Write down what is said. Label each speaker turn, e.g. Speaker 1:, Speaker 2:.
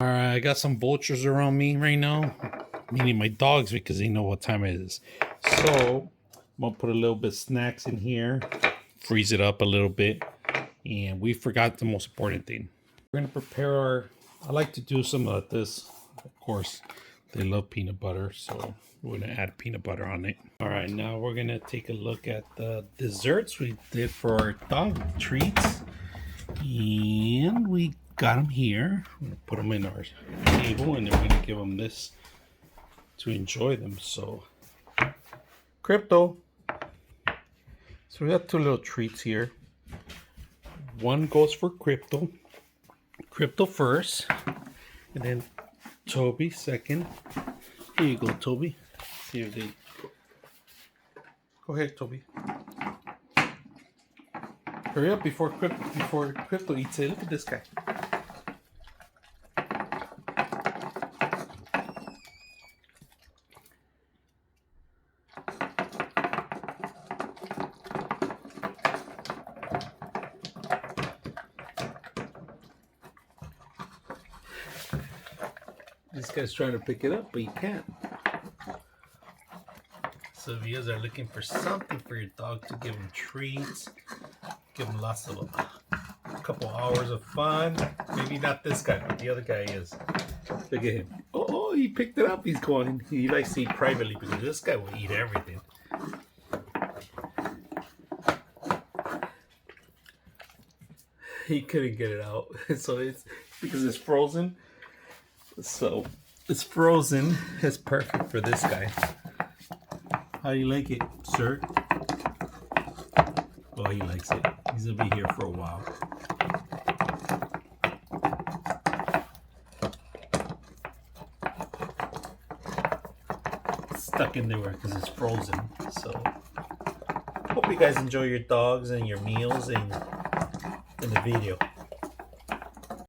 Speaker 1: All right, I got some vultures around me right now, meaning my dogs because they know what time it is. So I'm gonna put a little bit of snacks in here, freeze it up a little bit, and we forgot the most important thing. We're gonna prepare our. I like to do some of this. Of course, they love peanut butter, so we're gonna add peanut butter on it. All right, now we're gonna take a look at the desserts we did for our dog treats, and we got them here. I'm gonna put them in our table, and then we're gonna give them this to enjoy them. So, Crypto. So we got two little treats here. One goes for Crypto. Crypto first, and then Toby second. Here you go, Toby. See if they. Go ahead, Toby. Hurry up before Crypto eats it. Look at this guy. This guy's trying to pick it up, but he can't. So if you guys are looking for something for your dog to give him treats, give him lots of a couple hours of fun. Maybe not this guy, but the other guy is. Look at him. Oh, he picked it up. He's going. He likes to eat privately because this guy will eat everything. He couldn't get it out, so it's because it's frozen. So it's frozen. It's perfect for this guy. How do you like it, sir? Oh, he likes it. He's gonna be here for a while. It's stuck in there because it's frozen. So hope you guys enjoy your dogs and your meals and the video.